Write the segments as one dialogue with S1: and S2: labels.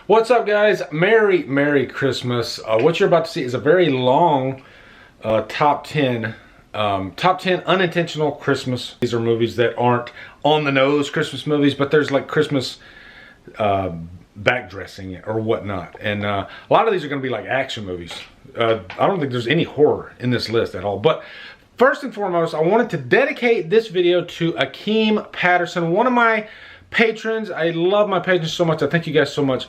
S1: What's up, guys? Merry Christmas. What you're about to see is a very long top 10 unintentional Christmas. These are movies that aren't on the nose Christmas movies, but there's like Christmas backdressing or whatnot. And a lot of these are going to be like action movies. I don't think there's any horror in this list at all. But first and foremost, I wanted to dedicate this video to Akeem Patterson, one of my patrons. I love my patrons so much. I thank you guys so much.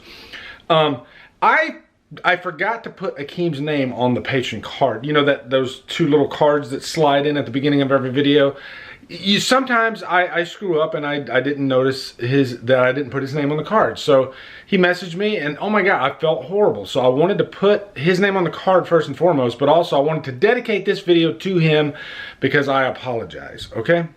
S1: I forgot to put Akeem's name on the patron card. You know, those two little cards that slide in at the beginning of every video. Sometimes I screw up and I didn't notice that I didn't put his name on the card. So he messaged me and oh my God, I felt horrible. So I wanted to put his name on the card first and foremost, but also I wanted to dedicate this video to him because I apologize, okay?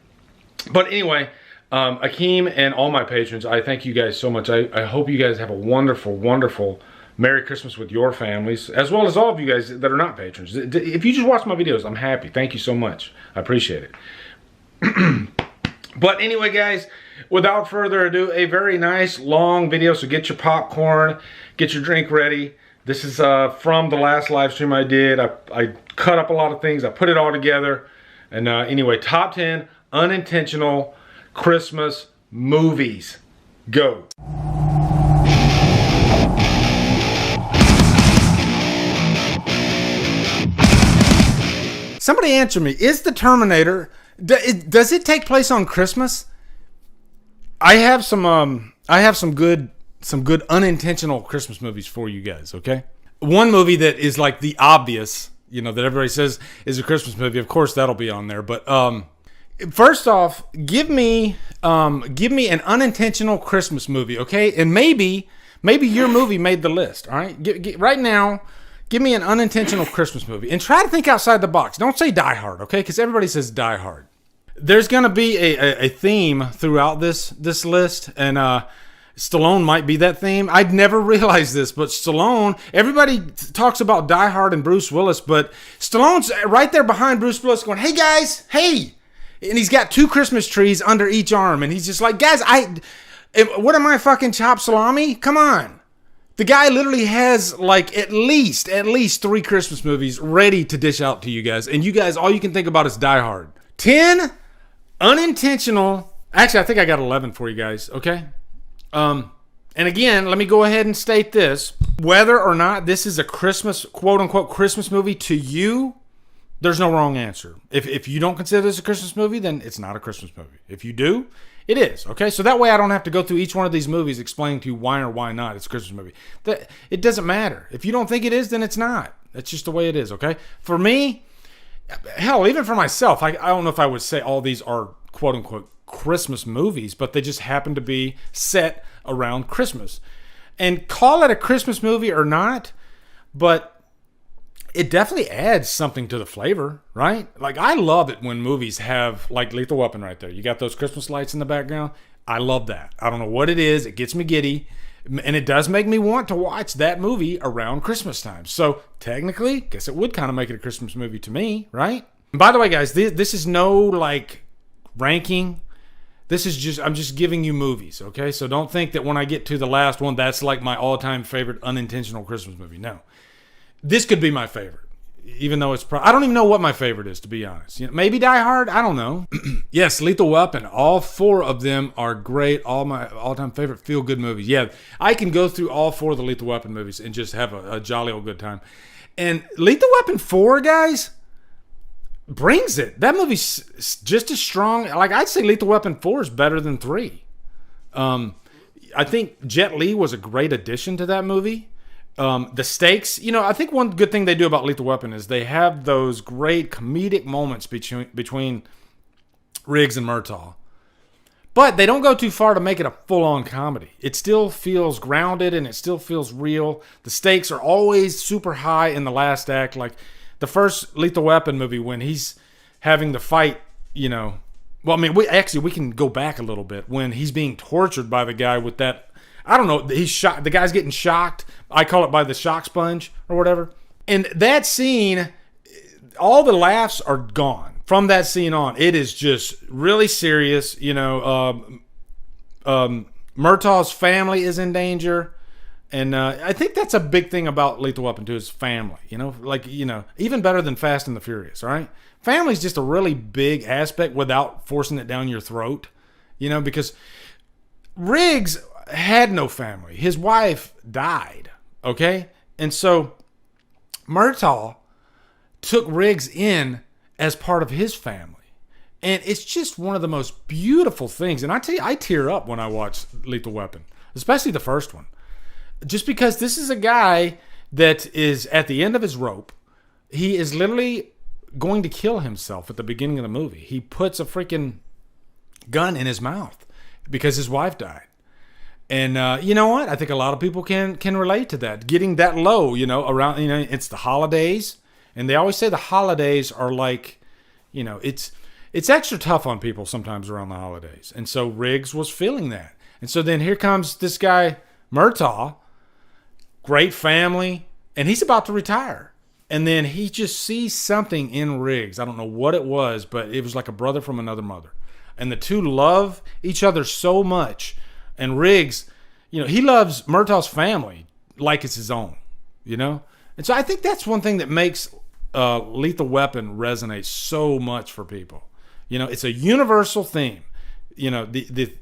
S1: But anyway, Akeem and all my patrons, I thank you guys so much. I hope you guys have a wonderful, wonderful Merry Christmas with your families, as well as all of you guys that are not patrons. If you just watch my videos, I'm happy. Thank you so much. I appreciate it. But anyway, guys, without further ado, a very nice long video. So get your popcorn, get your drink ready. This is from the last live stream I did. I cut up a lot of things. I put it all together. And anyway, top 10 unintentional Christmas movies. Go. Somebody answer me. Is the Terminator, does it take place on Christmas? I have some good unintentional Christmas movies for you guys, okay? One movie that is like the obvious, you know, that everybody says is a Christmas movie. Of course that'll be on there, but first off, give me an unintentional Christmas movie, okay? And maybe your movie made the list, all right? Right now, give me an unintentional Christmas movie. And try to think outside the box. Don't say Die Hard, okay? Because everybody says Die Hard. There's going to be a theme throughout this list, and Stallone might be that theme. I'd never realized this, but Stallone, everybody talks about Die Hard and Bruce Willis, but Stallone's right there behind Bruce Willis going, hey guys, hey! And he's got 2 Christmas trees under each arm. And he's just like, guys, what am I, fucking chopped salami? Come on. The guy literally has like at least 3 Christmas movies ready to dish out to you guys. And you guys, all you can think about is Die Hard. 10 unintentional. Actually, I think I got 11 for you guys. Okay. And again, let me go ahead and state this. Whether or not this is a Christmas, quote unquote, Christmas movie to you, there's no wrong answer. If you don't consider this a Christmas movie, then it's not a Christmas movie. If you do, it is. Okay, so that way I don't have to go through each one of these movies explaining to you why or why not it's a Christmas movie. It doesn't matter. If you don't think it is, then it's not. That's just the way it is, okay? For me, hell, even for myself, I don't know if I would say all these are quote-unquote Christmas movies, but they just happen to be set around Christmas. And call it a Christmas movie or not, but it definitely adds something to the flavor, right? Like, I love it when movies have, like Lethal Weapon right there. You got those Christmas lights in the background. I love that. I don't know what it is. It gets me giddy. And it does make me want to watch that movie around Christmas time. So, technically, I guess it would kind of make it a Christmas movie to me, right? And by the way, guys, this is no, like, ranking. This is just, I'm just giving you movies, okay? So don't think that when I get to the last one, that's like my all-time favorite unintentional Christmas movie. No. This could be my favorite, even though it's I don't even know what my favorite is, to be honest. You know, maybe Die Hard, I don't know. Yes, Lethal Weapon, all 4 of them are great, all my all-time favorite feel-good movies. Yeah, I can go through all 4 of the Lethal Weapon movies and just have a jolly old good time. And Lethal Weapon 4, guys, brings it. That movie's just as strong. Like, I'd say Lethal Weapon 4 is better than 3. I think Jet Li was a great addition to that movie. The stakes, you know, I think one good thing they do about Lethal Weapon is they have those great comedic moments between Riggs and Murtaugh. But they don't go too far to make it a full-on comedy. It still feels grounded and it still feels real. The stakes are always super high in the last act. Like the first Lethal Weapon movie when he's having the fight, you know. Well, I mean, we can go back a little bit when he's being tortured by the guy with that. I don't know, he's shot. The guy's getting shocked. I call it by the shock sponge or whatever. And that scene, all the laughs are gone from that scene on. It is just really serious. You know, Murtaugh's family is in danger. And I think that's a big thing about Lethal Weapon 2 is family. Even better than Fast and the Furious, all right? Family's just a really big aspect without forcing it down your throat, because Riggs had no family. His wife died, okay? And so Murtaugh took Riggs in as part of his family. And it's just one of the most beautiful things. And I tell you, I tear up when I watch Lethal Weapon, especially the first one. Just because this is a guy that is at the end of his rope. He is literally going to kill himself at the beginning of the movie. He puts a freaking gun in his mouth because his wife died. And you know what? I think a lot of people can relate to that. Getting that low, around, it's the holidays. And they always say the holidays are like, it's extra tough on people sometimes around the holidays. And so Riggs was feeling that. And so then here comes this guy, Murtaugh, great family, and he's about to retire. And then he just sees something in Riggs. I don't know what it was, but it was like a brother from another mother. And the two love each other so much. And Riggs, he loves Murtaugh's family like it's his own, And so I think that's one thing that makes Lethal Weapon resonate so much for people. It's a universal theme. The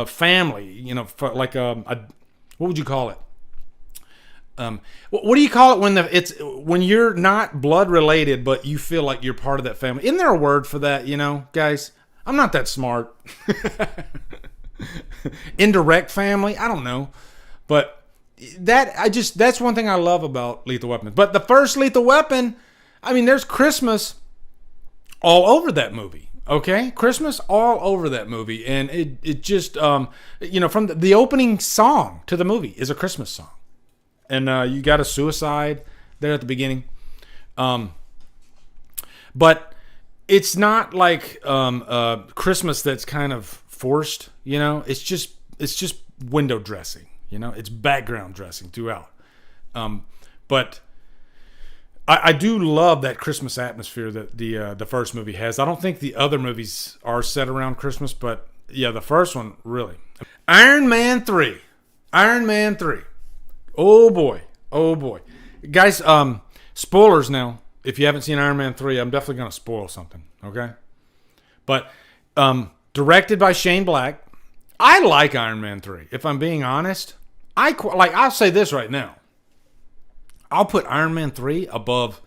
S1: family, what would you call it? What do you call it when you're not blood related, but you feel like you're part of that family? Isn't there a word for that? Guys, I'm not that smart. Indirect family, I don't know, but that's one thing I love about Lethal Weapon. But the first Lethal Weapon, there's Christmas all over that movie. Okay, Christmas all over that movie, and it just from the opening song to the movie is a Christmas song. And you got a suicide there at the beginning. But it's not like Christmas that's kind of forced, It's just window dressing, It's background dressing throughout. But I do love that Christmas atmosphere that the first movie has. I don't think the other movies are set around Christmas, but yeah, the first one, really. Iron Man 3. Oh boy. Guys, spoilers now. If you haven't seen Iron Man 3, I'm definitely going to spoil something, okay? But directed by Shane Black. I like Iron Man 3. If I'm being honest, I'll say this right now. I'll put Iron Man 3 above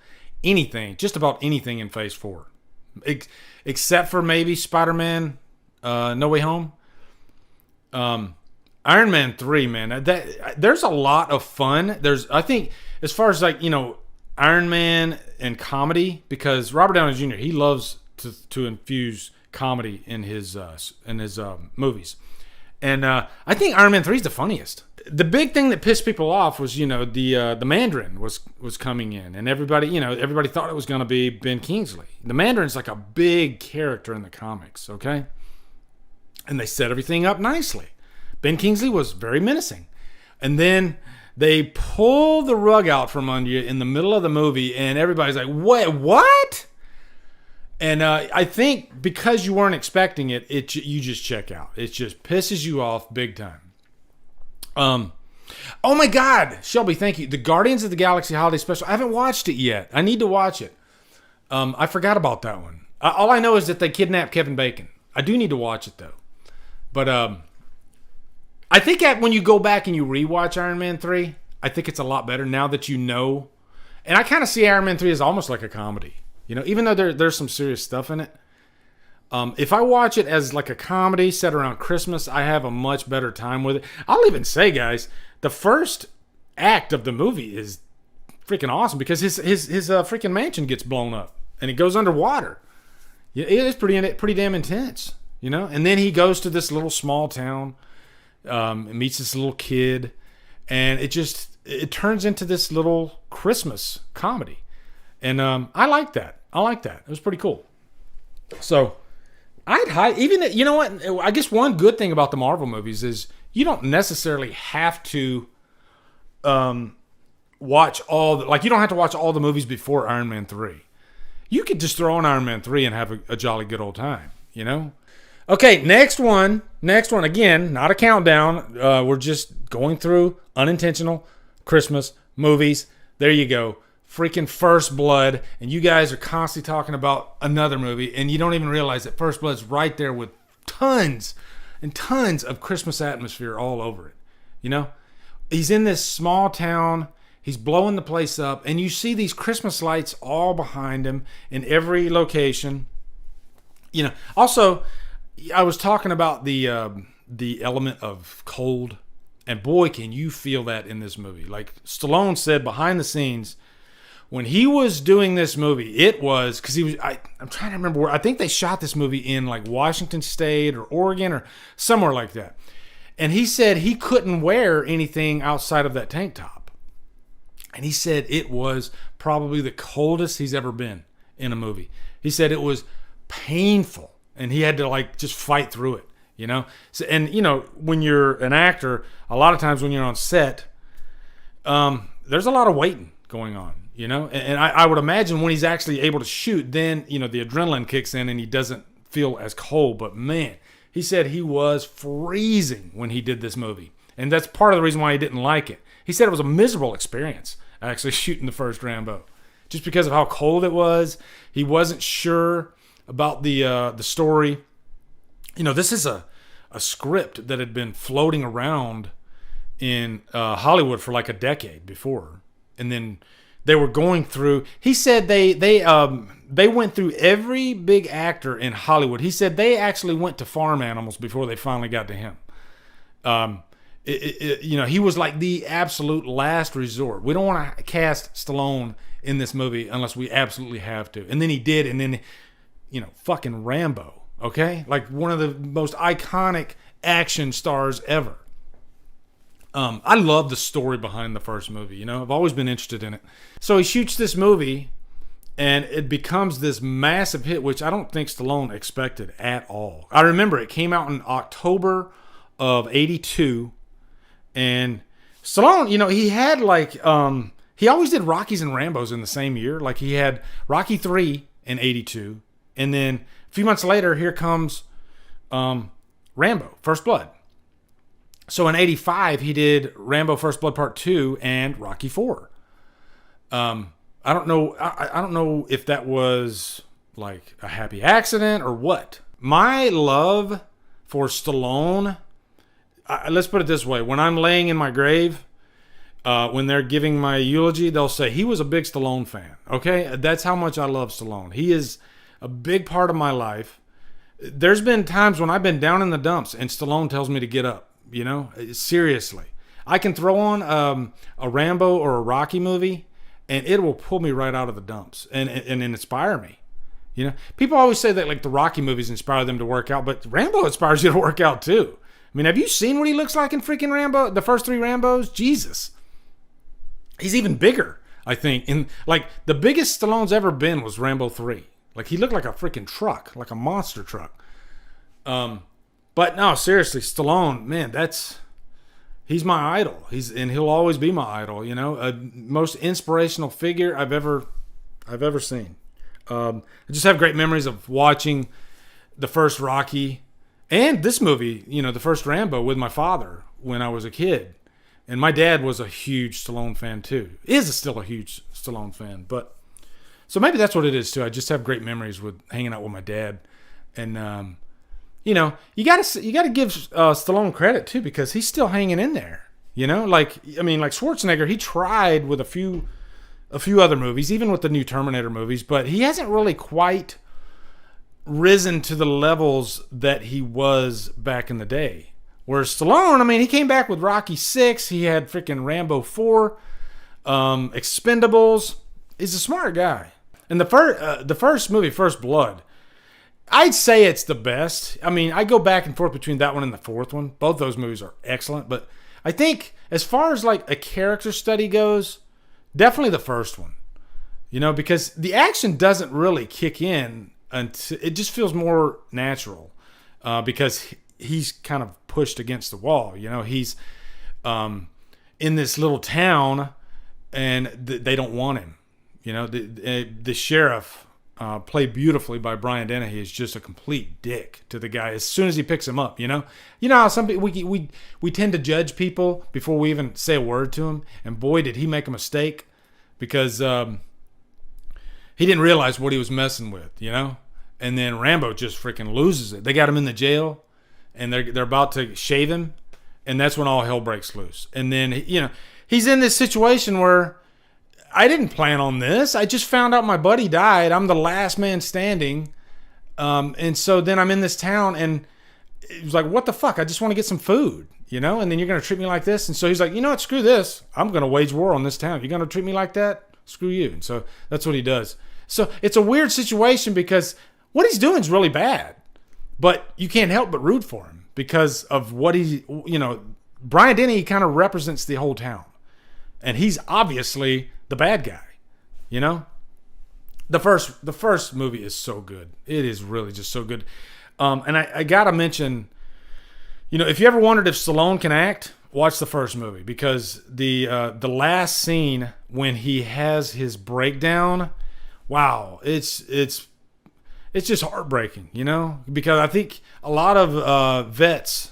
S1: anything, just about anything in Phase 4. Except for maybe Spider-Man No Way Home. Iron Man 3, man, there's a lot of fun. I think, as far as Iron Man and comedy, because Robert Downey Jr., he loves to infuse comedy in his movies, and I think Iron Man 3 is the funniest. The big thing that pissed people off was the Mandarin was coming in, and everybody thought it was going to be Ben Kingsley. The Mandarin's like a big character in the comics, okay, and they set everything up nicely. Ben Kingsley was very menacing. And then they pull the rug out from under you in the middle of the movie, and everybody's like, wait, what? And I think because you weren't expecting it, you just check out. It just pisses you off big time. Oh my God, Shelby, thank you. The Guardians of the Galaxy Holiday Special. I haven't watched it yet. I need to watch it. I forgot about that one. All I know is that they kidnapped Kevin Bacon. I do need to watch it, though. But I think when you go back and you rewatch Iron Man 3, I think it's a lot better now that you know. And I kind of see Iron Man 3 as almost like a comedy. Even though there's some serious stuff in it. If I watch it as like a comedy set around Christmas, I have a much better time with it. I'll even say, guys, the first act of the movie is freaking awesome because his freaking mansion gets blown up and it goes underwater. Yeah, it is pretty damn intense, And then he goes to this little small town. Meets this little kid, and it turns into this little Christmas comedy, and I like that. It was pretty cool. So even what? I guess one good thing about the Marvel movies is you don't necessarily have to watch you don't have to watch all the movies before Iron Man 3. You could just throw on Iron Man 3 and have a jolly good old time, Okay, next one. Next one. Again, not a countdown. We're just going through unintentional Christmas movies. There you go. Freaking First Blood. And you guys are constantly talking about another movie, and you don't even realize that First Blood's right there with tons and tons of Christmas atmosphere all over it. You know? He's in this small town. He's blowing the place up, and you see these Christmas lights all behind him in every location. You know, also, I was talking about the element of cold, and boy, can you feel that in this movie. Like Stallone said behind the scenes, when he was doing this movie, it was because he was. I'm trying to remember where. I think they shot this movie in like Washington State or Oregon or somewhere like that. And he said he couldn't wear anything outside of that tank top. And he said it was probably the coldest he's ever been in a movie. He said it was painful, and he had to like just fight through it, you know? So, and, you know, when you're an actor, a lot of times when you're on set, there's a lot of waiting going on, you know? And I would imagine when he's actually able to shoot, then, you know, the adrenaline kicks in and he doesn't feel as cold. But, man, he said he was freezing when he did this movie. And that's part of the reason why he didn't like it. He said it was a miserable experience, actually shooting the first Rambo, just because of how cold it was. He wasn't sure about the story. You know, this is a script that had been floating around in Hollywood for like a decade before, and then they were going through. He said they went through every big actor in Hollywood. He said they actually went to farm animals before they finally got to him. You know, he was like the absolute last resort. We don't want to cast Stallone in this movie unless we absolutely have to. And then he did, and then, you know, fucking Rambo, okay? Like one of the most iconic action stars ever. I love the story behind the first movie, you know? I've always been interested in it. So he shoots this movie, and it becomes this massive hit, which I don't think Stallone expected at all. I remember it came out in October of 82. And Stallone, you know, he had like, he always did Rockies and Rambos in the same year. Like he had Rocky 3 in 82. And then a few months later, here comes Rambo, First Blood. So in 85, he did Rambo First Blood Part 2 and Rocky 4. I don't know. I don't know if that was like a happy accident or what. My love for Stallone, let's put it this way. When I'm laying in my grave, when they're giving my eulogy, they'll say, he was a big Stallone fan. Okay? That's how much I love Stallone. He is a big part of my life. There's been times when I've been down in the dumps and Stallone tells me to get up. You know? Seriously. I can throw on a Rambo or a Rocky movie, and it will pull me right out of the dumps and inspire me. You know? People always say that like the Rocky movies inspire them to work out, but Rambo inspires you to work out too. I mean, have you seen what he looks like in freaking Rambo? The first 3 Rambos? Jesus. He's even bigger, I think. And like the biggest Stallone's ever been was Rambo 3. Like he looked like a freaking truck, like a monster truck. But no, seriously, Stallone, man, he's my idol. And he'll always be my idol, you know, most inspirational figure I've ever seen. I just have great memories of watching the first Rocky and this movie, you know, the first Rambo with my father when I was a kid. And my dad was a huge Stallone fan too. Is still a huge Stallone fan. But so maybe that's what it is too. I just have great memories with hanging out with my dad. And you know, you gotta give Stallone credit too, because he's still hanging in there. You know, like Schwarzenegger, he tried with a few other movies, even with the new Terminator movies, but he hasn't really quite risen to the levels that he was back in the day. Whereas Stallone, I mean, he came back with Rocky 6. He had freaking Rambo 4, Expendables. He's a smart guy. And the first movie, First Blood, I'd say it's the best. I mean, I go back and forth between that one and the fourth one. Both those movies are excellent. But I think as far as like a character study goes, definitely the first one. You know, because the action doesn't really kick in until it just feels more natural. Because he's kind of pushed against the wall. You know, he's in this little town and they don't want him. You know, the sheriff, played beautifully by Brian Dennehy, is just a complete dick to the guy as soon as he picks him up. You know how some people we tend to judge people before we even say a word to him. And boy, did he make a mistake, because he didn't realize what he was messing with. And then Rambo just freaking loses it. They got him in the jail, and they're about to shave him, and that's when all hell breaks loose. And then he's in this situation where, I didn't plan on this. I just found out my buddy died. I'm the last man standing. And so then I'm in this town, and it was like, what the fuck? I just want to get some food, and then you're going to treat me like this. And so he's like, you know what? Screw this. I'm going to wage war on this town. You're going to treat me like that? Screw you. And so that's what he does. So it's a weird situation, because what he's doing is really bad, but you can't help but root for him because of what Brian Denny kind of represents the whole town. And he's obviously the bad guy, The first movie is so good. It is really just so good. And I gotta mention, if you ever wondered if Stallone can act, watch the first movie, because the last scene when he has his breakdown, wow, it's just heartbreaking, because I think a lot of vets,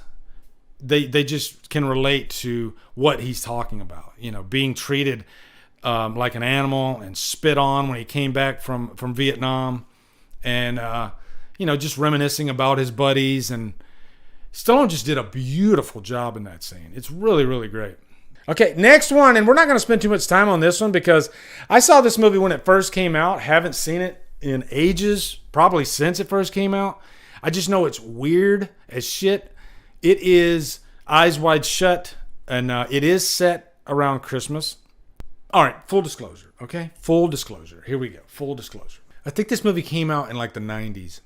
S1: they just can relate to what he's talking about, being treated like an animal and spit on when he came back from Vietnam, and just reminiscing about his buddies. And Stallone just did a beautiful job in that scene. It's really, really great. Okay, next one, and we're not going to spend too much time on this one, because I saw this movie when it first came out. Haven't seen it in ages, probably since it first came out. I just know it's weird as shit. It is Eyes Wide Shut, and it is set around Christmas. All right, full disclosure, okay? Full disclosure. Here we go. Full disclosure. I think this movie came out in like the 90s.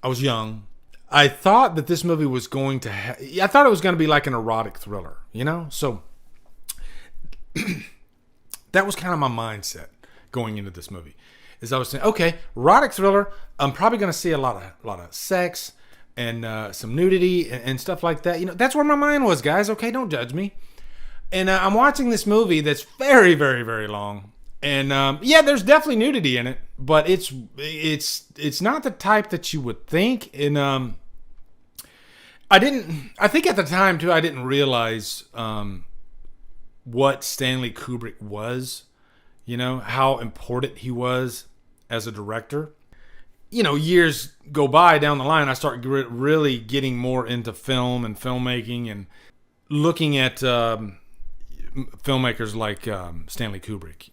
S1: I was young. I thought that this movie was going to I thought it was going to be like an erotic thriller, So that was kind of my mindset going into this movie. Is I was saying, okay, erotic thriller, I'm probably going to see a lot of sex and some nudity and stuff like that. That's where my mind was, guys. Okay, don't judge me. And I'm watching this movie that's very, very, very long. And there's definitely nudity in it, but it's not the type that you would think. And I think at the time too, I didn't realize what Stanley Kubrick was, how important he was as a director. Years go by down the line, I start really getting more into film and filmmaking, and looking at filmmakers like Stanley Kubrick,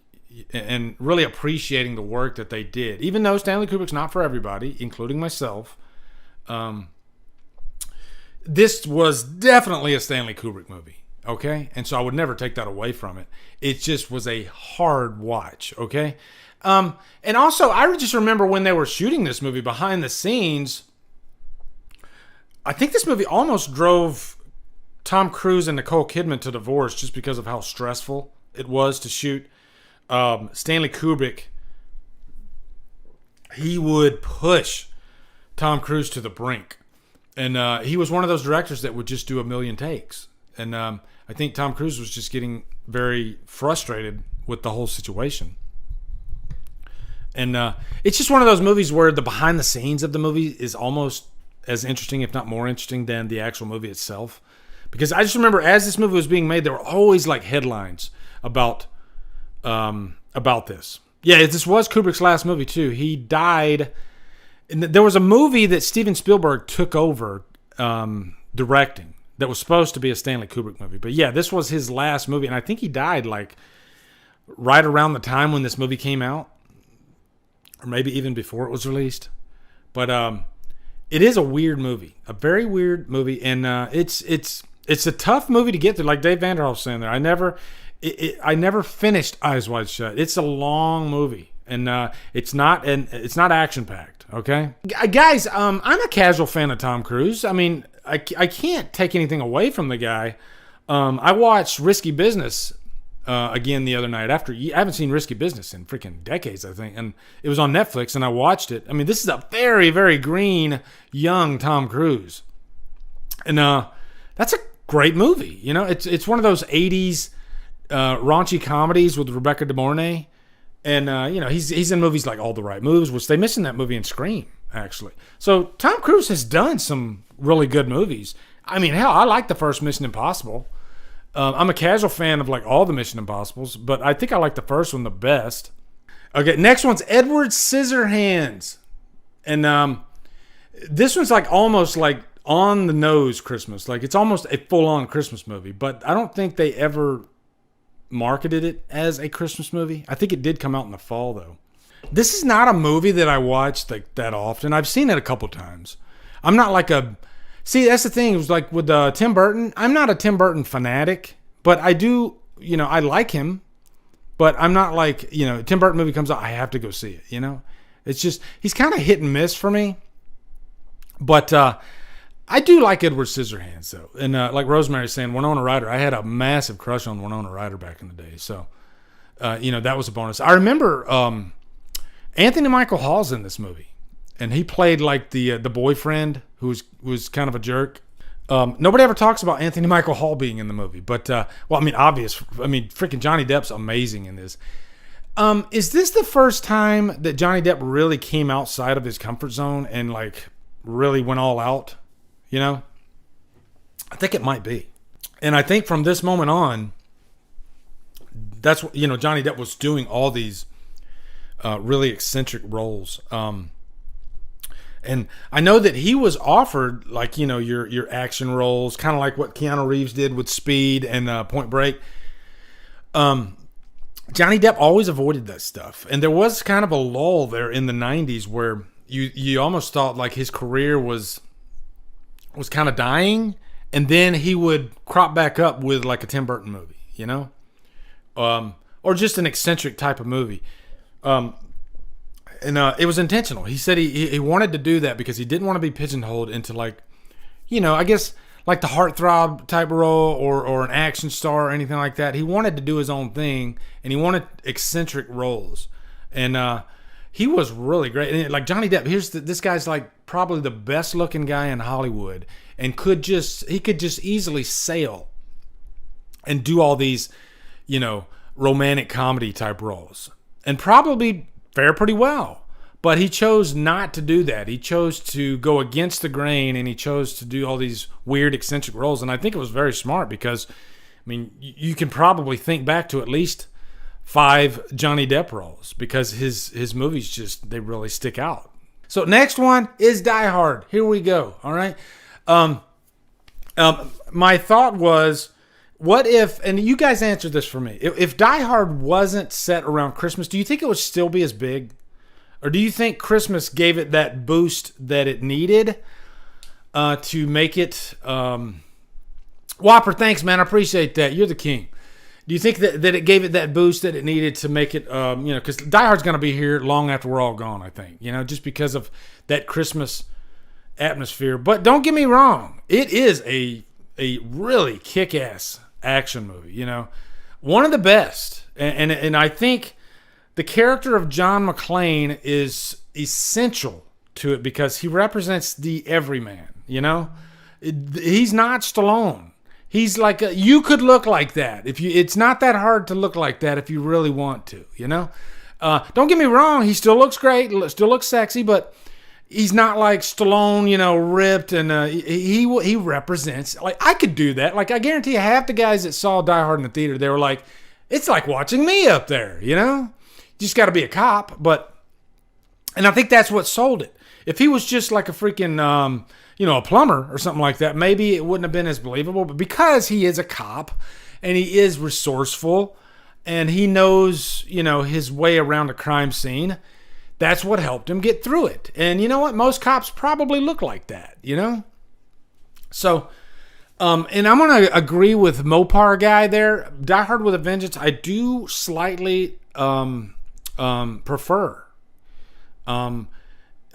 S1: and really appreciating the work that they did. Even though Stanley Kubrick's not for everybody, including myself, this was definitely a Stanley Kubrick movie, okay? And so I would never take that away from it. It just was a hard watch, okay? And also, I just remember when they were shooting this movie behind the scenes, I think this movie almost drove Tom Cruise and Nicole Kidman to divorce, just because of how stressful it was to shoot. Stanley Kubrick, he would push Tom Cruise to the brink. And he was one of those directors that would just do a million takes. And I think Tom Cruise was just getting very frustrated with the whole situation. And it's just one of those movies where the behind the scenes of the movie is almost as interesting, if not more interesting, than the actual movie itself. Because I just remember, as this movie was being made, there were always like headlines about this. Yeah, this was Kubrick's last movie too. He died. And there was a movie that Steven Spielberg took over directing that was supposed to be a Stanley Kubrick movie. But yeah, this was his last movie, and I think he died like right around the time when this movie came out, or maybe even before it was released. But it is a weird movie, a very weird movie, and it's a tough movie to get through. Like Dave Vanderhoff saying there, I never finished Eyes Wide Shut. It's a long movie, and it's not action packed. Okay, guys, I'm a casual fan of Tom Cruise. I mean, I can't take anything away from the guy. I watched Risky Business again the other night. I haven't seen Risky Business in freaking decades, I think, and it was on Netflix, and I watched it. I mean, this is a very, very green, young Tom Cruise, and that's a great movie. It's one of those 80s raunchy comedies with Rebecca De Mornay, And he's in movies like All the Right Moves, which they missed in that movie in Scream, actually. So Tom Cruise has done some really good movies. I mean, hell, I like the first Mission Impossible. I'm a casual fan of like all the Mission Impossibles, but I think I like the first one the best. Okay, next one's Edward Scissorhands. And this one's like almost like on the nose Christmas. Like it's almost a full-on Christmas movie, but I don't think they ever marketed it as a Christmas movie. I think it did come out in the fall though. This is not a movie that I watch like that often. I've seen it a couple times. I'm not like a... See, that's the thing. It was like with Tim Burton. I'm not a Tim Burton fanatic, but I do, I like him. But I'm not like, Tim Burton movie comes out, I have to go see it, It's just, he's kind of hit and miss for me. But I do like Edward Scissorhands, though. And like Rosemary's saying, Winona Ryder, I had a massive crush on Winona Ryder back in the day. So, that was a bonus. I remember Anthony Michael Hall's in this movie. And he played like the boyfriend who was kind of a jerk. Nobody ever talks about Anthony Michael Hall being in the movie, but freaking Johnny Depp's amazing in this. Is this the first time that Johnny Depp really came outside of his comfort zone and like really went all out? I think it might be, and I think from this moment on, that's what Johnny Depp was doing all these really eccentric roles. And I know that he was offered like, your action roles, kind of like what Keanu Reeves did with Speed and Point Break. Johnny Depp always avoided that stuff. And there was kind of a lull there in the 90s where you almost thought like his career was kind of dying. And then he would crop back up with like a Tim Burton movie, or just an eccentric type of movie. And it was intentional. He said he wanted to do that because he didn't want to be pigeonholed into like, I guess like the heartthrob type role or an action star or anything like that. He wanted to do his own thing, and he wanted eccentric roles. And he was really great. And like Johnny Depp, this guy's like probably the best looking guy in Hollywood, and he could just easily sail and do all these, romantic comedy type roles, and probably fare pretty well. But he chose not to do that. He chose to go against the grain, and he chose to do all these weird eccentric roles. And I think it was very smart because, you can probably think back to at least 5 Johnny Depp roles because his movies just, they really stick out. So next one is Die Hard. Here we go. All right. My thought was, what if, and you guys answered this for me, if Die Hard wasn't set around Christmas, do you think it would still be as big? Or do you think Christmas gave it that boost that it needed to make it... Whopper, thanks, man. I appreciate that. You're the king. Do you think that it gave it that boost that it needed to make it... because Die Hard's going to be here long after we're all gone, I think. Just because of that Christmas atmosphere. But don't get me wrong. It is a really kick-ass action movie. One of the best. And I think... the character of John McClane is essential to it because he represents the everyman, He's not Stallone. He's like, you could look like that. It's not that hard to look like that if you really want to, Don't get me wrong, he still looks great, still looks sexy, but he's not like Stallone, ripped, and he represents, like, I could do that. Like, I guarantee you half the guys that saw Die Hard in the theater, they were like, it's like watching me up there, You just got to be a cop, and I think that's what sold it. If he was just like a freaking, a plumber or something like that, maybe it wouldn't have been as believable. But because he is a cop and he is resourceful and he knows, his way around a crime scene, that's what helped him get through it. And you know what? Most cops probably look like that, So, and I'm going to agree with Mopar guy there. Die Hard with a Vengeance, I do slightly... prefer.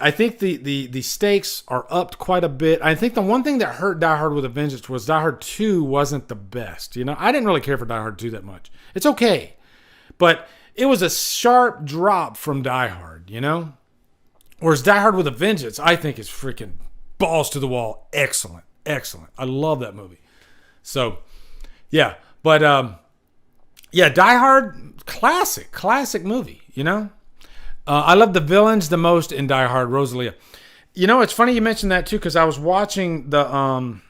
S1: I think the stakes are upped quite a bit. I think the one thing that hurt Die Hard with a Vengeance was Die Hard 2 wasn't the best. I didn't really care for Die Hard 2 that much. It's okay. But it was a sharp drop from Die Hard, Whereas Die Hard with a Vengeance, I think is freaking balls to the wall. Excellent. Excellent. I love that movie. So, yeah. But, Die Hard... classic movie, you know? I love the villains the most in Die Hard, Rosalia. You know, it's funny you mentioned that too, because I was watching the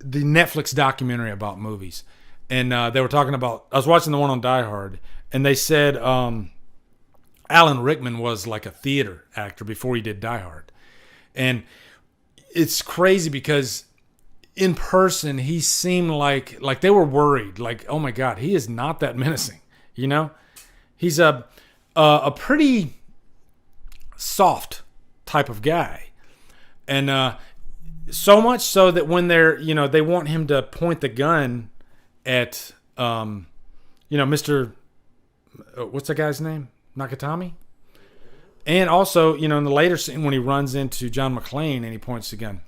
S1: Netflix documentary about movies. And they were talking about, I was watching the one on Die Hard, and they said Alan Rickman was like a theater actor before he did Die Hard. And it's crazy because in person, he seemed like they were worried. Like, oh my God, he is not that menacing, you know? He's a pretty soft type of guy. And so much so that when they want him to point the gun at, Mr. What's the guy's name? Nakatomi? And also, in the later scene when he runs into John McClane and he points the gun,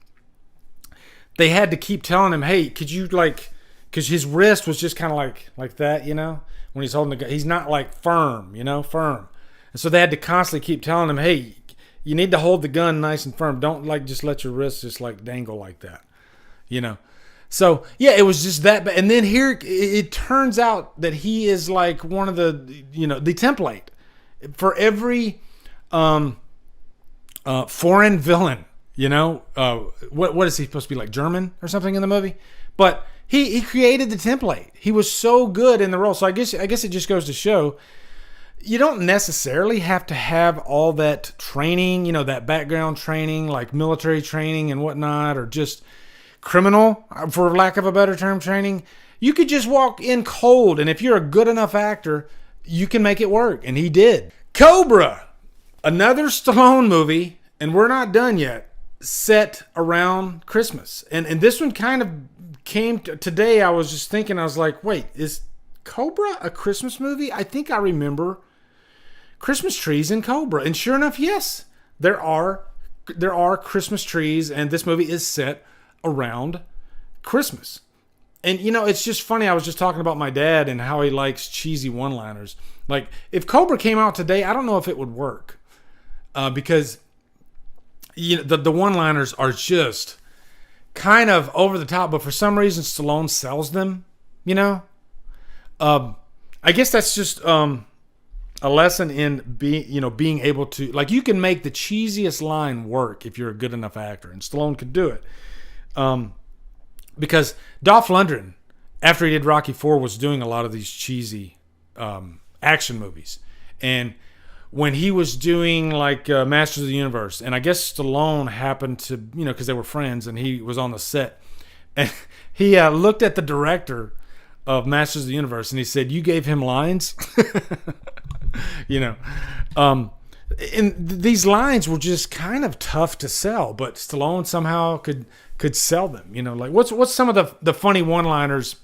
S1: they had to keep telling him, hey, could you because his wrist was just kind of like that, when he's holding the gun. He's not like firm, firm. And so they had to constantly keep telling him, hey, you need to hold the gun nice and firm. Don't just let your wrist just dangle like that, So, yeah, it was just that. And then here it turns out that he is like one of the, the template for every foreign villain, what is he supposed to be, like German or something in the movie? But he created the template. He was so good in the role. So I guess it just goes to show you don't necessarily have to have all that training, that background training, like military training and whatnot, or just criminal, for lack of a better term, training. You could just walk in cold, and if you're a good enough actor, you can make it work. And he did. Cobra, another Stallone movie, and we're not done yet, set around Christmas. And this one kind of came today. I was just thinking, I was like, wait, is Cobra a Christmas movie? I think I remember Christmas trees in Cobra. And sure enough, yes, there are Christmas trees, and this movie is set around Christmas. And, it's just funny. I was just talking about my dad and how he likes cheesy one-liners. Like, if Cobra came out today, I don't know if it would work. Because, the one-liners are just kind of over the top. But for some reason, Stallone sells them, I guess that's just a lesson in being able to, you can make the cheesiest line work if you're a good enough actor. And Stallone could do it. Because Dolph Lundgren, after he did Rocky IV, was doing a lot of these cheesy action movies. And when he was doing Masters of the Universe, and I guess Stallone happened to, because they were friends, and he was on the set, and he looked at the director of Masters of the Universe, and he said, "You gave him lines?" And these lines were just kind of tough to sell, but Stallone somehow could sell them. What's some of the funny one-liners?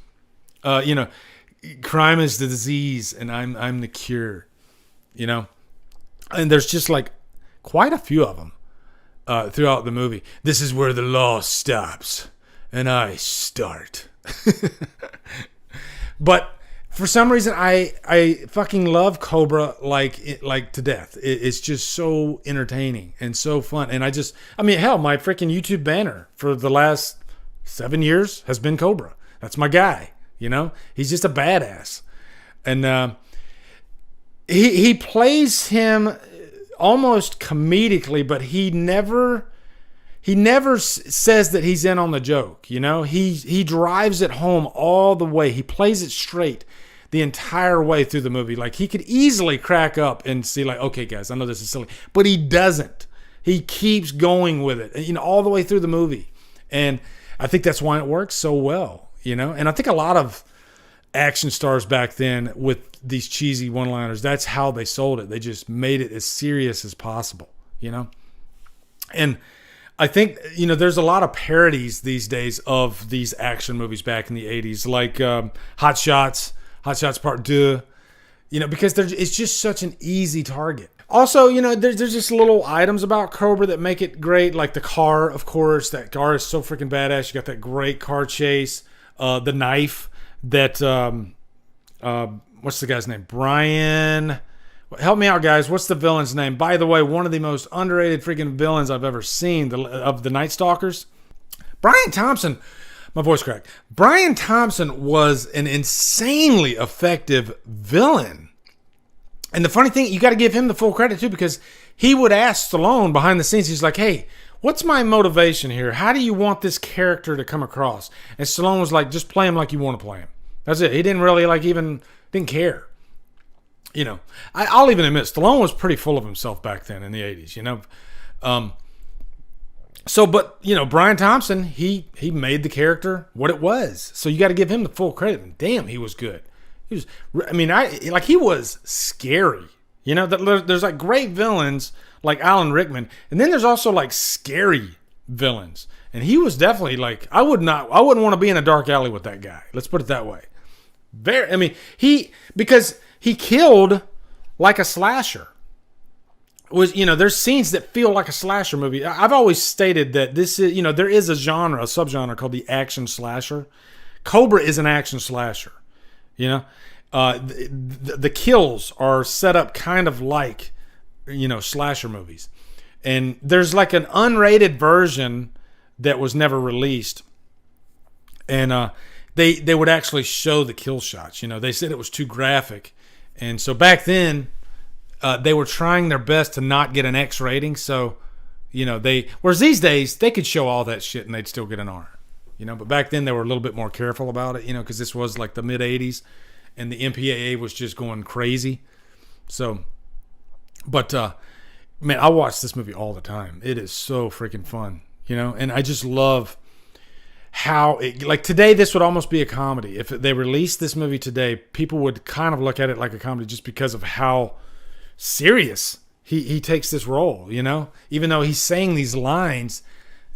S1: Crime is the disease, and I'm the cure. And there's just quite a few of them throughout the movie. This is where the law stops, and I start. But for some reason, I fucking love Cobra like to death. It's just so entertaining and so fun. And hell, my freaking YouTube banner for the last 7 years has been Cobra. That's my guy. He's just a badass, and he plays him almost comedically, but he never says that he's in on the joke. He drives it home all the way. He plays it straight the entire way through the movie. He could easily crack up and see okay, guys, I know this is silly, but he doesn't. He keeps going with it, all the way through the movie. And I think that's why it works so well, And I think a lot of action stars back then with these cheesy one-liners, that's how they sold it. They just made it as serious as possible, And I think, there's a lot of parodies these days of these action movies back in the 80s, like Hot Shots Part 2, because it's just such an easy target. Also, there's just little items about Cobra that make it great, like the car, of course. That car is so freaking badass. You got that great car chase, the knife that, what's the guy's name? Brian. Help me out, guys. What's the villain's name? By the way, one of the most underrated freaking villains I've ever seen of the Night Stalkers. Brian Thompson My voice cracked. Brian Thompson was an insanely effective villain. And the funny thing, you got to give him the full credit too, because he would ask Stallone behind the scenes, he's like, hey, what's my motivation here? How do you want this character to come across? And Stallone was like, just play him like you want to play him. That's it. He didn't really didn't care. You know, I'll even admit, Stallone was pretty full of himself back then in the 80s, you know. But, you know, Brian Thompson, he made the character what it was. So you got to give him the full credit. And damn, he was good. He was scary. You know, there's like great villains like Alan Rickman, and then there's also like scary villains. And he was definitely like, I wouldn't want to be in a dark alley with that guy. Let's put it that way. Because he killed like a slasher. There's scenes that feel like a slasher movie. I've always stated that this is, there is a subgenre called the action slasher. Cobra is an action slasher. The kills are set up kind of like, slasher movies. And there's like an unrated version that was never released. And they would actually show the kill shots. They said it was too graphic. And so back then, they were trying their best to not get an X rating. So, whereas these days, they could show all that shit and they'd still get an R. But back then they were a little bit more careful about it, because this was like the mid 80s and the MPAA was just going crazy. So, but, man, I watch this movie all the time. It is so freaking fun, and I just love how today this would almost be a comedy. If they released this movie today, people would kind of look at it like a comedy just because of how serious he takes this role, even though he's saying these lines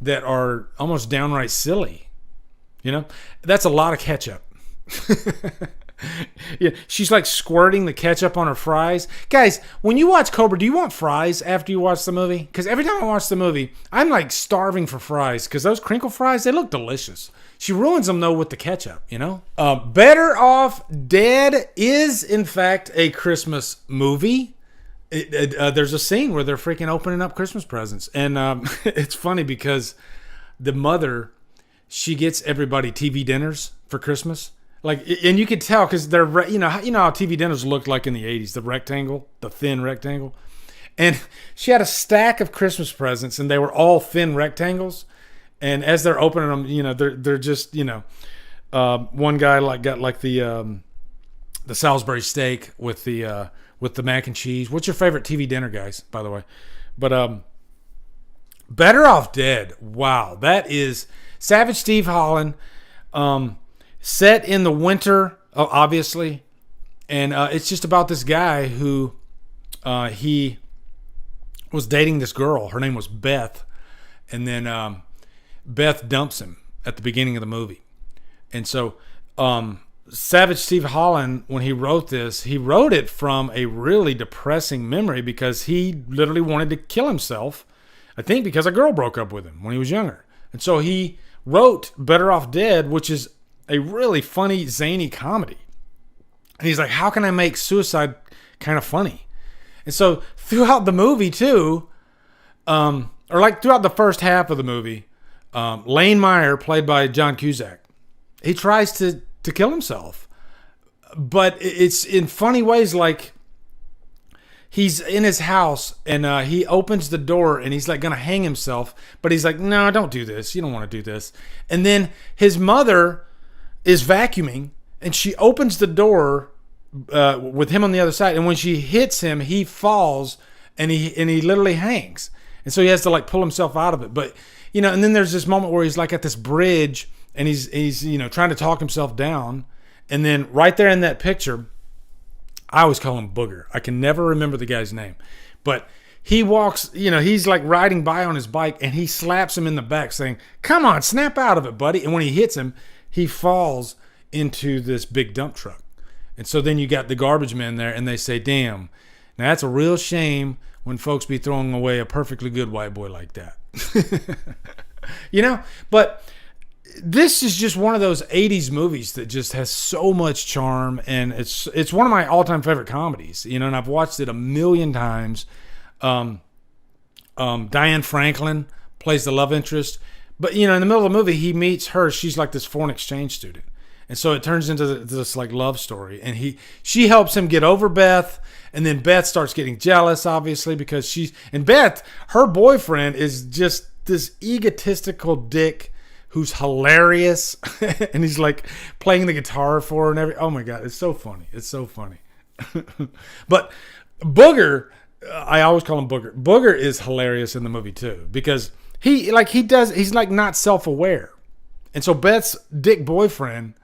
S1: that are almost downright silly. That's a lot of ketchup. Yeah, she's like squirting the ketchup on her fries. Guys, when you watch Cobra, do you want fries after you watch the movie? Because every time I watch the movie, I'm like starving for fries, because those crinkle fries, they look delicious. She ruins them though with the ketchup, Better Off Dead is in fact a Christmas movie. There's a scene where they're freaking opening up Christmas presents, and it's funny because the mother, she gets everybody TV dinners for Christmas. And you could tell because they're, how TV dinners looked like in the 80s, the thin rectangle. And she had a stack of Christmas presents, and they were all thin rectangles. And as they're opening them, they're just, one guy got the Salisbury steak with the mac and cheese. What's your favorite TV dinner, guys, by the way? But Better Off Dead. Wow, that is Savage Steve Holland. Set in the winter, obviously, and it's just about this guy who he was dating this girl. Her name was Beth, and then Beth dumps him at the beginning of the movie. And so Savage Steve Holland, when he wrote this, he wrote it from a really depressing memory because he literally wanted to kill himself, I think because a girl broke up with him when he was younger. And so he wrote Better Off Dead, which is a really funny, zany comedy. And he's like, how can I make suicide kind of funny? And so throughout the movie too, throughout the first half of the movie, Lane Meyer, played by John Cusack, he tries to kill himself. But it's in funny ways, like he's in his house and he opens the door and he's like going to hang himself. But he's like, no, don't do this. You don't want to do this. And then his mother is vacuuming, and she opens the door with him on the other side, and when she hits him, he falls, and he literally hangs, and so he has to pull himself out of it. But and then there's this moment where he's like at this bridge, and he's trying to talk himself down, and then right there in that picture, I always call him Booger. I can never remember the guy's name, but he walks, he's like riding by on his bike, and he slaps him in the back, saying, "Come on, snap out of it, buddy!" And when he hits him, he falls into this big dump truck. And so then you got the garbage men there, and they say, damn, now that's a real shame when folks be throwing away a perfectly good white boy like that. But this is just one of those 80s movies that just has so much charm, and it's one of my all-time favorite comedies, and I've watched it a million times. Diane Franklin plays the love interest. But, in the middle of the movie, he meets her. She's like this foreign exchange student. And so it turns into this like love story. And she helps him get over Beth. And then Beth starts getting jealous, obviously, because Beth, her boyfriend is just this egotistical dick who's hilarious. And he's like playing the guitar for her and everything. Oh my God, it's so funny. It's so funny. But Booger, I always call him Booger. Booger is hilarious in the movie too, because he's like not self-aware. And so Beth's dick boyfriend,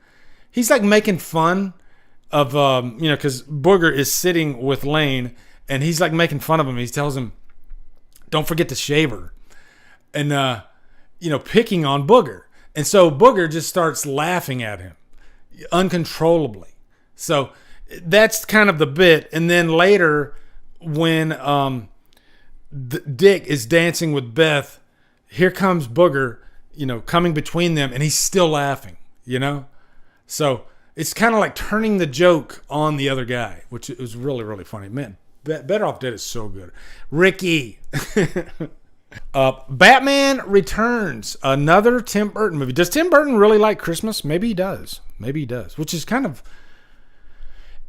S1: he's like making fun of, because Booger is sitting with Lane and he's like making fun of him. He tells him, don't forget to shave her. And, picking on Booger. And so Booger just starts laughing at him uncontrollably. So that's kind of the bit. And then later when Dick is dancing with Beth, here comes Booger, coming between them, and he's still laughing, So it's kind of like turning the joke on the other guy, which was really, really funny. Man, Better Off Dead is so good. Ricky. Batman Returns, another Tim Burton movie. Does Tim Burton really like Christmas? Maybe he does. Which is kind of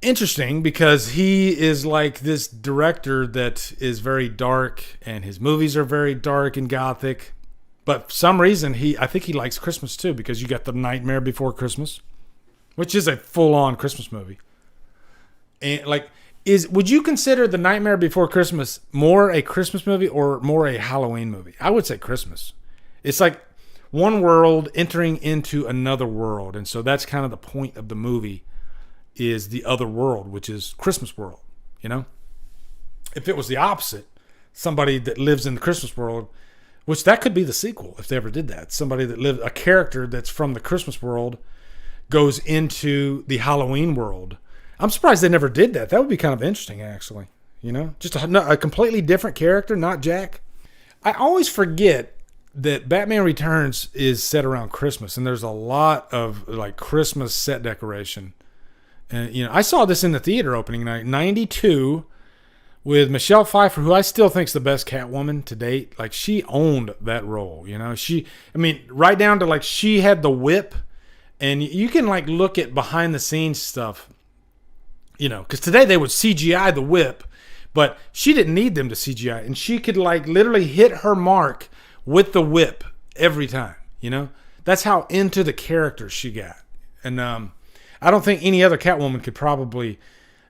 S1: interesting because he is like this director that is very dark and his movies are very dark and gothic. But for some reason, I think he likes Christmas too, because you got The Nightmare Before Christmas, which is a full-on Christmas movie. And would you consider The Nightmare Before Christmas more a Christmas movie or more a Halloween movie? I would say Christmas. It's like one world entering into another world. And so that's kind of the point of the movie, is the other world, which is Christmas world, If it was the opposite, somebody that lives in the Christmas world, which that could be the sequel if they ever did that. Somebody that lived, a character that's from the Christmas world goes into the Halloween world. I'm surprised they never did that. That would be kind of interesting, actually. Just a completely different character, not Jack. I always forget that Batman Returns is set around Christmas, and there's a lot of like Christmas set decoration. And I saw this in the theater opening night, 92, with Michelle Pfeiffer, who I still think is the best Catwoman to date. Like, she owned that role. Right down to like she had the whip, and you can like look at behind the scenes stuff. Because today they would CGI the whip, but she didn't need them to CGI. And she could like literally hit her mark with the whip every time, That's how into the character she got. And I don't think any other Catwoman could probably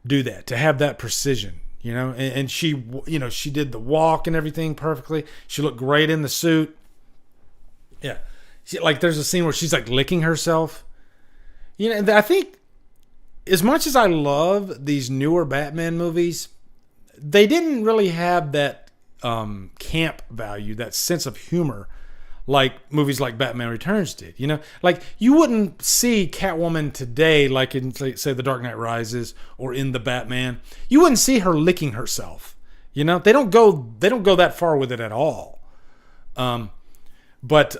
S1: do that, to have that precision, And she, she did the walk and everything perfectly. She looked great in the suit. Yeah. There's a scene where she's like licking herself. And I think, as much as I love these newer Batman movies, they didn't really have that camp value, that sense of humor, like movies like Batman Returns did. You wouldn't see Catwoman today, like in, say, The Dark Knight Rises or in The Batman. You wouldn't see her licking herself. They don't go that far with it at all. But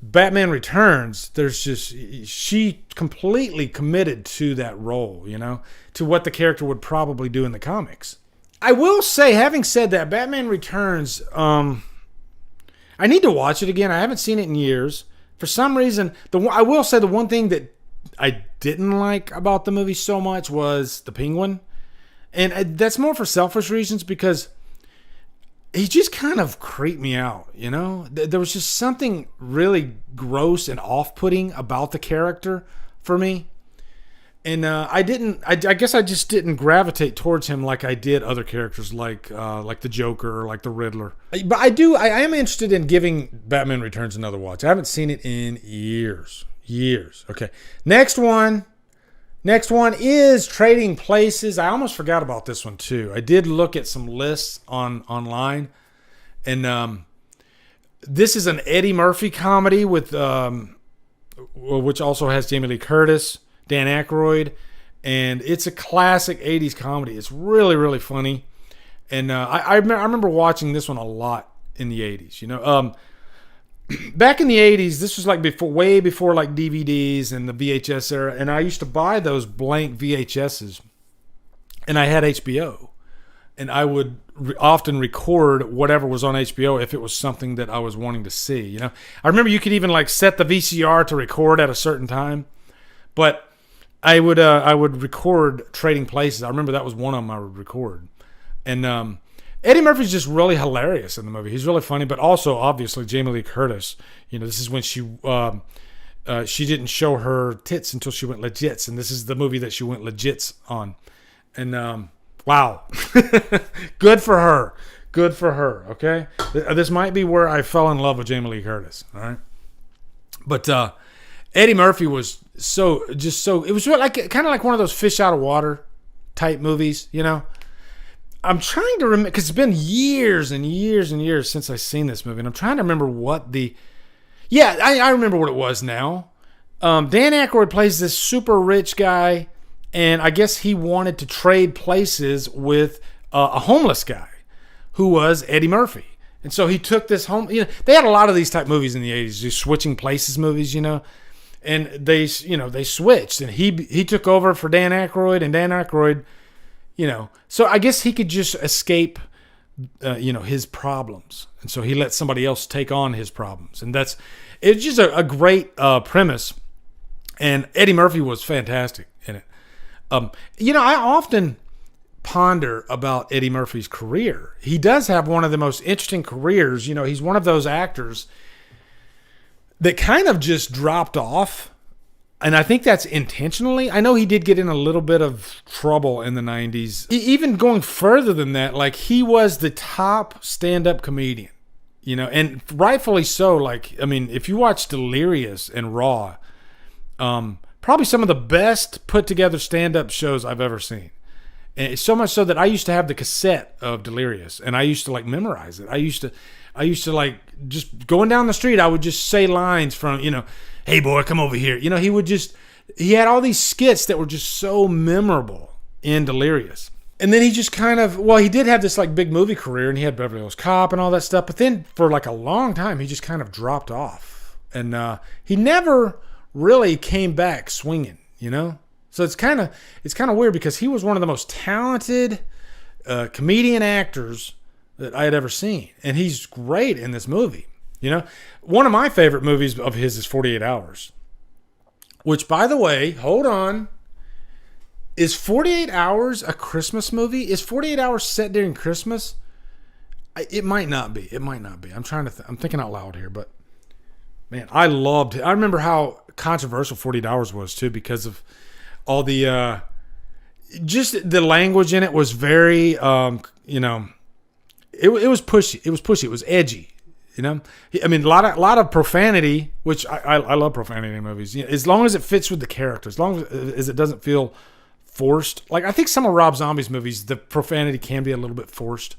S1: Batman Returns, she completely committed to that role, to what the character would probably do in the comics. I will say, having said that, Batman Returns, I need to watch it again. I haven't seen it in years. For some reason, I will say the one thing that I didn't like about the movie so much was the Penguin. And that's more for selfish reasons, because he just kind of creeped me out, There was just something really gross and off-putting about the character for me. And I guess I just didn't gravitate towards him like I did other characters like the Joker or like the Riddler. But I am interested in giving Batman Returns another watch. I haven't seen it in years. Okay. Next one is Trading Places. I almost forgot about this one too. I did look at some lists online, and this is an Eddie Murphy comedy with which also has Jamie Lee Curtis, Dan Aykroyd, and it's a classic 80s comedy. It's really, really funny, and I remember watching this one a lot in the 80s. Back in the 80s, this was like way before like DVDs and the VHS era, and I used to buy those blank VHSs, and I had HBO, and I would often record whatever was on HBO if it was something that I was wanting to see. You know, I remember you could even like set the VCR to record at a certain time, but I would record Trading Places. I remember that was one of them I would record, and Eddie Murphy's just really hilarious in the movie. He's really funny, but also obviously Jamie Lee Curtis. You know, this is when she didn't show her tits until she went legits, and this is the movie that she went legits on. And wow, good for her. Good for her. Okay, this might be where I fell in love with Jamie Lee Curtis. All right, but Eddie Murphy was so. It was like kind of like one of those fish out of water type movies. You know, I'm trying to remember because it's been years and years and years since I've seen this movie, and I'm trying to remember what the. Yeah, I remember what it was now. Dan Aykroyd plays this super rich guy, and I guess he wanted to trade places with a homeless guy who was Eddie Murphy. And so he took this home. You know, they had a lot of these type movies in the 80s, these switching places movies, you know. And they switched, and he took over for Dan Aykroyd, and Dan Aykroyd, you know. So I guess he could just escape his problems, and so he let somebody else take on his problems, and it's just a great premise. And Eddie Murphy was fantastic in it. I often ponder about Eddie Murphy's career. He does have one of the most interesting careers. You know, he's one of those actors that kind of just dropped off. And I think that's intentionally. I know he did get in a little bit of trouble in the 90s. Even going further than that, like he was the top stand-up comedian, you know, and rightfully so. Like, I mean, if you watch Delirious and Raw, probably some of the best put together stand-up shows I've ever seen. And so much so that I used to have the cassette of Delirious, and I used to like memorize it. I used to like just going down the street, I would just say lines from, you know, hey boy, come over here. You know, he had all these skits that were just so memorable in Delirious. And then he just he did have this like big movie career, and he had Beverly Hills Cop and all that stuff. But then for like a long time, he just kind of dropped off, and he never really came back swinging, you know? So it's kind of weird because he was one of the most talented comedian actors that I had ever seen. And he's great in this movie. You know, one of my favorite movies of his is 48 Hours, which, by the way, hold on. Is 48 Hours a Christmas movie? Is 48 Hours set during Christmas? It might not be. It might not be. I'm thinking out loud here, but man, I loved it. I remember how controversial 48 Hours was too, because of all the just the language in it was very it was pushy. It was pushy. It was edgy. You know, I mean, a lot of profanity, which I love profanity in movies. You know, as long as it fits with the character, as long as it doesn't feel forced. Like I think some of Rob Zombie's movies, the profanity can be a little bit forced.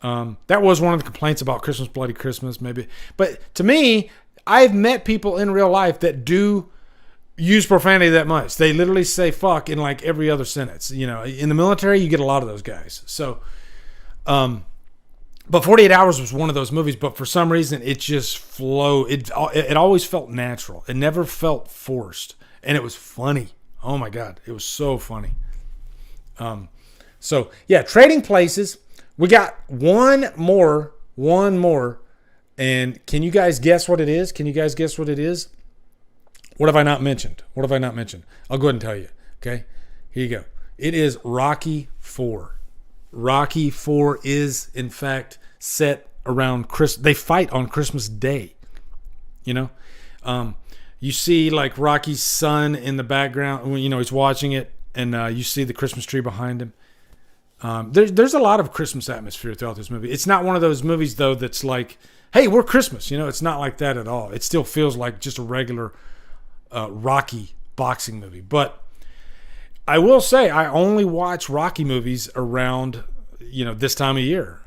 S1: That was one of the complaints about Christmas Bloody Christmas, maybe. But to me, I've met people in real life that do use profanity that much. They literally say fuck in like every other sentence. You know, in the military, you get a lot of those guys. So, but 48 Hours was one of those movies, but for some reason it just flowed. It always felt natural. It never felt forced. And it was funny. Oh my God. It was so funny. So yeah, Trading Places. We got one more. And can you guys guess what it is? What have I not mentioned? I'll go ahead and tell you. Okay. Here you go. It is Rocky IV. Rocky IV is, in fact, set around Christmas. They fight on Christmas Day. You know, you see like Rocky's son in the background when he's watching it, and you see the Christmas tree behind him. There's a lot of Christmas atmosphere throughout this movie. It's not one of those movies though that's like, hey, we're Christmas. You know, it's not like that at all. It still feels like just a regular Rocky boxing movie. But I will say I only watch Rocky movies around, this time of year.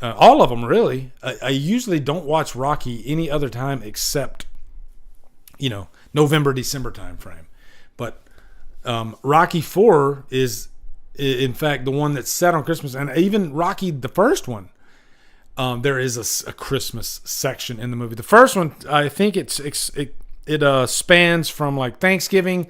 S1: All of them, really. I usually don't watch Rocky any other time except, November, December time frame. But Rocky IV is, in fact, the one that's set on Christmas. And even Rocky, the first one, there is a Christmas section in the movie. The first one, I think it spans from like Thanksgiving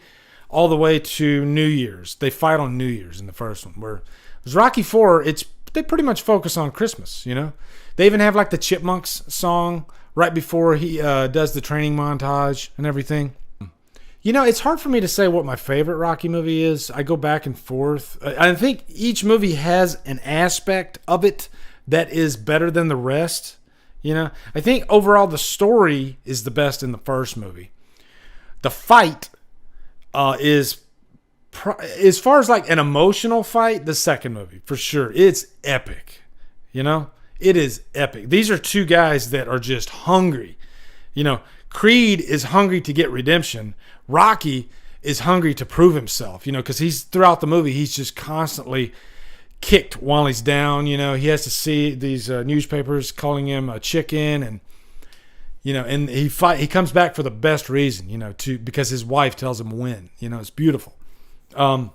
S1: all the way to New Year's. They fight on New Year's in the first one. Whereas Rocky IV, it's they pretty much focus on Christmas. They even have like the Chipmunks song right before he does the training montage and everything. It's hard for me to say what my favorite Rocky movie is. I go back and forth. I think each movie has an aspect of it that is better than the rest. I think overall the story is the best in the first movie. The fight is, as far as like an emotional fight, the second movie, for sure. It's epic. It is epic. These are two guys that are just hungry. Creed is hungry to get redemption. Rocky is hungry to prove himself, because he's throughout the movie, he's just constantly kicked while he's down. He has to see these newspapers calling him a chicken, and and he comes back for the best reason, because his wife tells him when. It's beautiful. The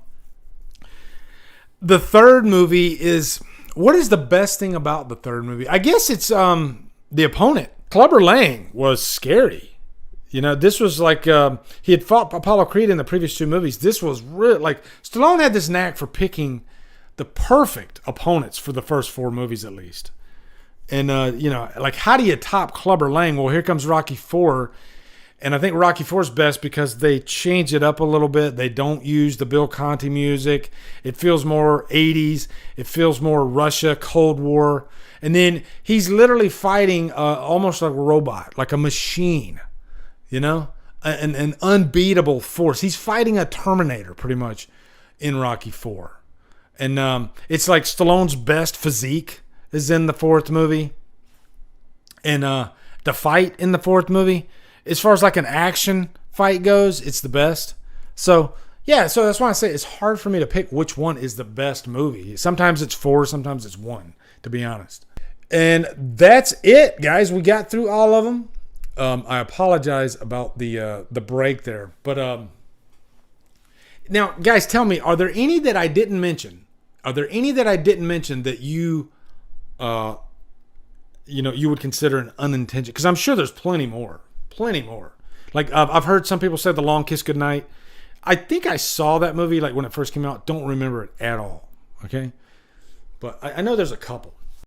S1: third movie is, what is the best thing about the third movie? I guess it's the opponent. Clubber Lang was scary. This was like he had fought Apollo Creed in the previous two movies. This was really like Stallone had this knack for picking the perfect opponents for the first four movies at least. And like how do you top Clubber Lang? Well, here comes Rocky IV, and I think Rocky IV is best because they change it up a little bit. They don't use the Bill Conti music. It feels more 80s. It feels more Russia, Cold War. And then he's literally fighting almost like a robot, like a machine, an unbeatable force. He's fighting a Terminator pretty much in Rocky IV. And it's like Stallone's best physique is in the fourth movie. And the fight in the fourth movie, as far as like an action fight goes, it's the best. So that's why I say it's hard for me to pick which one is the best movie. Sometimes it's 4, sometimes it's 1, to be honest. And that's it, guys. We got through all of them. I apologize about the break there. But now, guys, tell me, are there any that I didn't mention? Are there any that I didn't mention that you would consider an unintentional? Because I'm sure there's plenty more. Like I've heard some people say The Long Kiss Goodnight. I think I saw that movie like when it first came out. Don't remember it at all. Okay, but I know there's a couple.